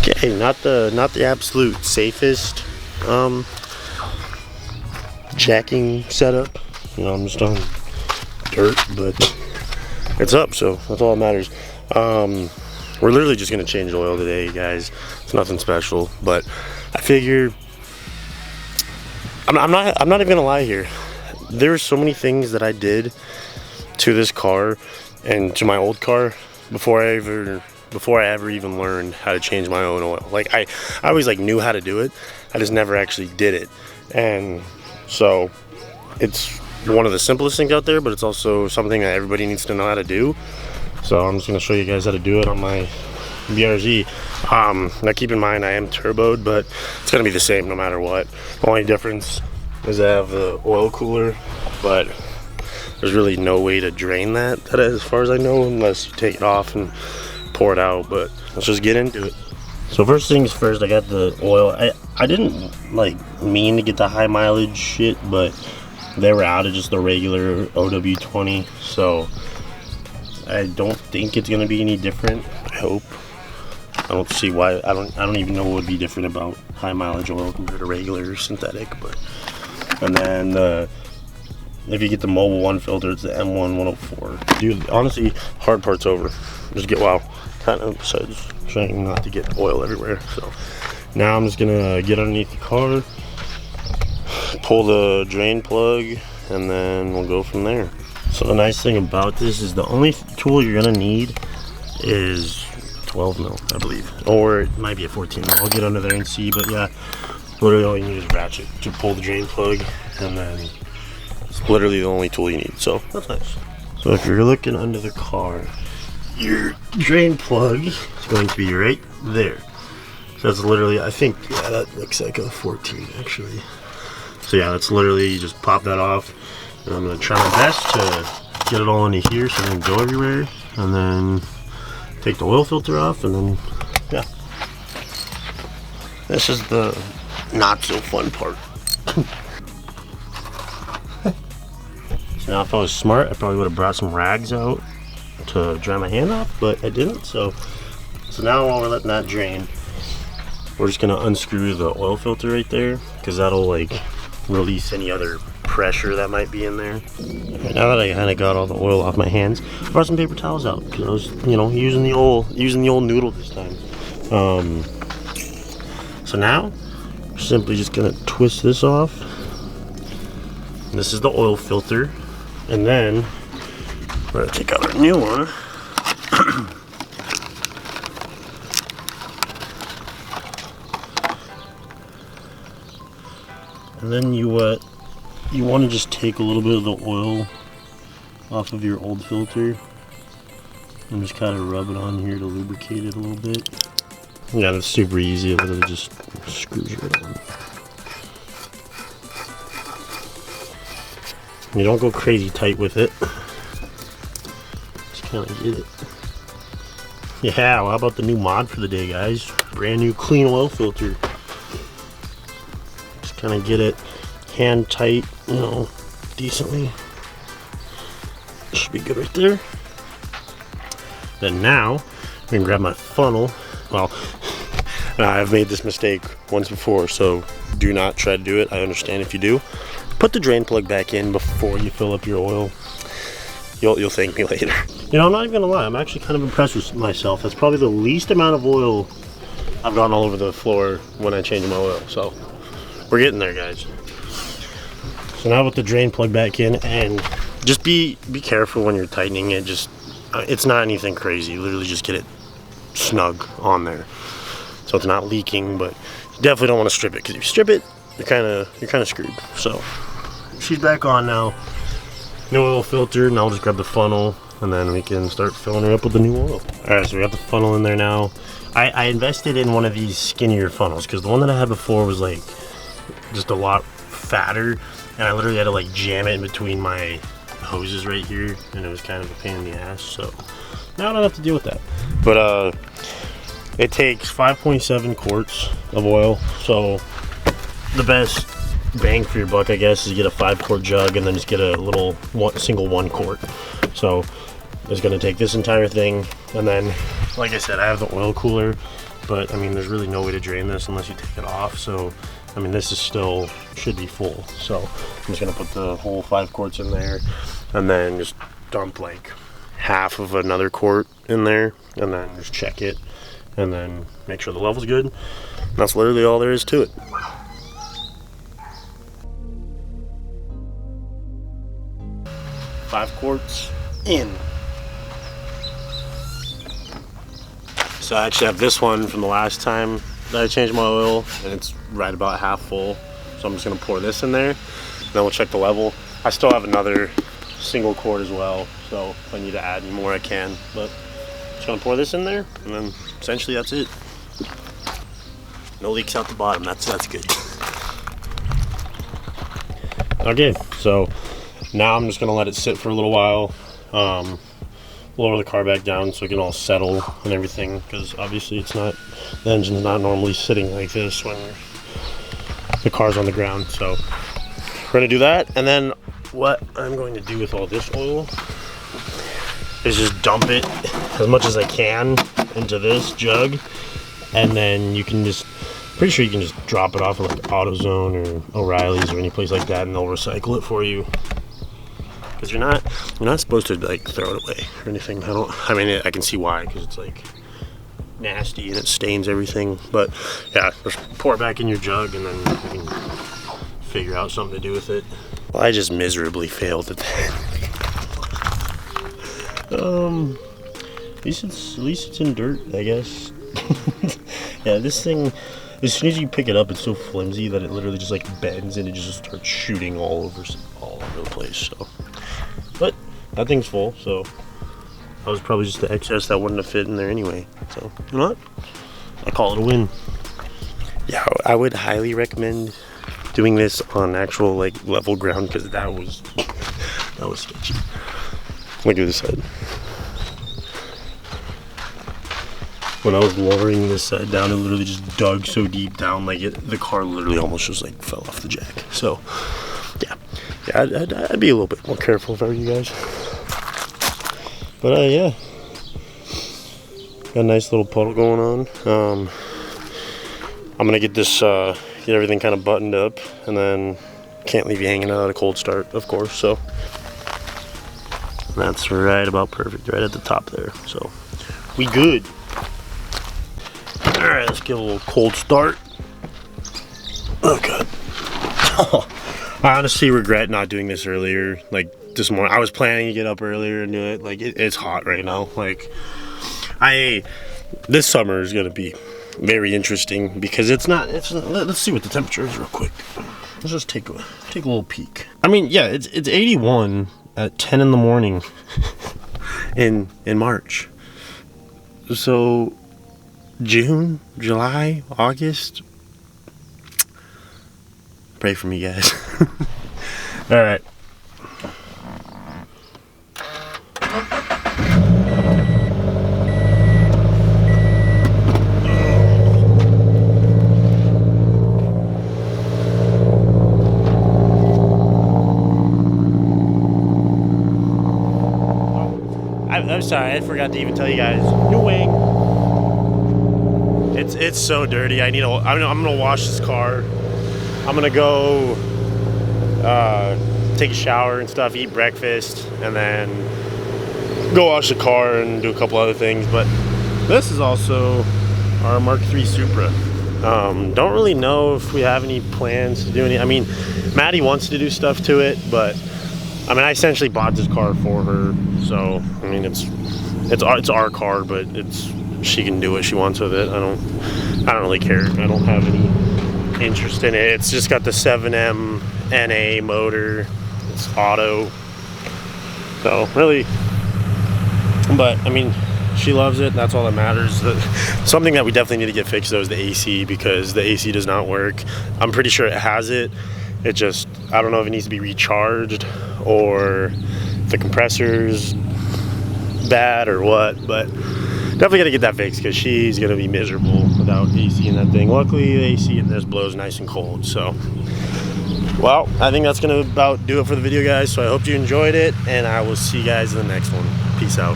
Okay, not the absolute safest jacking setup. You know, I'm just on dirt, but it's up, so that's all that matters. We're literally just gonna change the oil today, guys. It's nothing special, but I figure I'm not even gonna lie here. There's so many things that I did to this car and to my old car before I ever even learned how to change my own oil. Like I always like knew how to do it. I just never actually did it. And so it's one of the simplest things out there, but it's also something that everybody needs to know how to do. So I'm just gonna show you guys how to do it on my BRZ. Now keep in mind I am turboed, but it's gonna be the same no matter what. The only difference is I have the oil cooler, but there's really no way to drain that as far as I know, unless you take it off and pour it out. But let's just get into it. So first things first, I got the oil. I didn't like mean to get the high mileage shit, but they were out of just the regular OW20, so I don't think it's gonna be any different. I hope. I don't see why. I don't even know what would be different about high mileage oil compared to regular synthetic. But and then if you get the Mobile 1 filter, it's the M1 104. Dude, honestly, hard part's over. Just get kind of besides trying not to get oil everywhere. So now I'm just gonna get underneath the car, pull the drain plug, and then we'll go from there. So the nice thing about this is the only tool you're gonna need is 12 mil, I believe, or it might be a 14 mil. I'll get under there and see, but yeah, literally all you need is a ratchet to pull the drain plug, and then it's literally the only tool you need. So that's nice. So if you're looking under the car, your drain plug is going to be right there. So that's literally, I think, yeah, that looks like a 14 actually. So yeah, that's literally, you just pop that off. And I'm gonna try my best to get it all into here so it doesn't go everywhere. And then take the oil filter off, and then, yeah. This is the not so fun part. So now if I was smart, I probably would have brought some rags out to dry my hand off, but I didn't. So now while we're letting that drain, we're just gonna unscrew the oil filter right there, because that'll like release any other pressure that might be in there. Right, now that I kind of got all the oil off my hands, I brought some paper towels out because I was, you know, using the old noodle this time. So now we're simply just gonna twist this off. This is the oil filter, and then we're gonna take out our new one. And then you want to just take a little bit of the oil off of your old filter and just kind of rub it on here to lubricate it a little bit. Yeah, that's super easy. It literally just screws right on. You don't go crazy tight with it. Just kind of get it. Yeah, well, how about the new mod for the day, guys? Brand new clean oil filter. Just kind of get it hand tight, you know, decently. Should be good right there. Then now I can grab my funnel. Well, I've made this mistake once before, so do not try to do it. I understand if you do. Put the drain plug back in before you fill up your oil. You'll thank me later. You know, I'm not even gonna lie, I'm actually kind of impressed with myself. That's probably the least amount of oil I've gotten all over the floor when I change my oil. So we're getting there, guys. So now with the drain plug back in, and just be careful when you're tightening it. Just it's not anything crazy. Literally just get it snug on there so it's not leaking, but you definitely don't want to strip it, because if you strip it, you're kind of screwed. So she's back on now. New oil filter. Now I'll just grab the funnel, and then we can start filling her up with the new oil. All right, so we got the funnel in there now. I invested in one of these skinnier funnels, because the one that I had before was like just a lot fatter, and I literally had to like jam it in between my hoses right here, and it was kind of a pain in the ass. So now I don't have to deal with that. But it takes 5.7 quarts of oil, so the best bang for your buck, I guess, is get a 5-quart jug and then just get a little single 1 quart. So it's going to take this entire thing, and then like I said, I have the oil cooler, but I mean, there's really no way to drain this unless you take it off. So, I mean, this is still should be full. So I'm just gonna put the whole 5 quarts in there, and then just dump like half of another quart in there, and then just check it, and then make sure the level's good. And that's literally all there is to it. Five quarts in. So I actually have this one from the last time that I changed my oil, and it's right about half full. So I'm just gonna pour this in there, and then we'll check the level. I still have another single quart as well, so if I need to add any more I can, but just gonna pour this in there, and then essentially that's it. No leaks out the bottom, that's good. Okay, so now I'm just gonna let it sit for a little while, lower the car back down so it can all settle and everything, because obviously the engine's not normally sitting like this when the car's on the ground. So we're gonna do that, and then what I'm going to do with all this oil is just dump it as much as I can into this jug, and then you can just, pretty sure you can just drop it off at like AutoZone or O'Reilly's or any place like that, and they'll recycle it for you. Because you're not supposed to like throw it away or anything. I mean, I can see why, because it's like nasty and it stains everything. But yeah, just pour it back in your jug, and then you can figure out something to do with it. Well, I just miserably failed at that. At least it's in dirt, I guess. Yeah, this thing, as soon as you pick it up, it's so flimsy that it literally just like bends and it just starts shooting all over the place. So, but that thing's full, so that was probably just the excess that wouldn't have fit in there anyway. So, you know what? I call it a win. Yeah, I would highly recommend doing this on actual like level ground, because that was sketchy. Let me do this side. When I was lowering this side down, it literally just dug so deep down, like the car literally almost just like fell off the jack. So yeah, I'd be a little bit more careful if I were you guys. But yeah, got a nice little puddle going on. I'm gonna get this, get everything kind of buttoned up, and then can't leave you hanging out at a cold start, of course. So that's right about perfect, right at the top there. So we good. All right, let's give a little cold start. Oh god. I honestly regret not doing this earlier. Like this morning, I was planning to get up earlier and do it. Like it's hot right now. Like this summer is gonna be very interesting, because let's see what the temperature is real quick. Let's just take a little peek. I mean, yeah, it's 81 at 10 in the morning in March. So June, July, August. Pray for me, guys. All right. I'm sorry, I forgot to even tell you guys. New wing. It's so dirty. I'm gonna wash this car. I'm gonna go take a shower and stuff, eat breakfast, and then go wash the car and do a couple other things. But this is also our Mark III Supra. Don't really know if we have any plans to do any. I mean, Maddie wants to do stuff to it, but I mean, I essentially bought this car for her. So I mean, it's our car, but she can do what she wants with it. I don't really care. I don't have any interest in it. It's just got the 7M NA motor. It's auto. So really, but I mean, she loves it. That's all that matters. Something that we definitely need to get fixed though is the AC, because the AC does not work. I'm pretty sure it has it. It just, I don't know if it needs to be recharged or the compressor's bad or what, but definitely gotta get that fixed, because she's gonna be miserable without AC in that thing. Luckily the AC in this blows nice and cold. So well, I think that's gonna about do it for the video, guys. So I hope you enjoyed it, and I will see you guys in the next one. Peace out.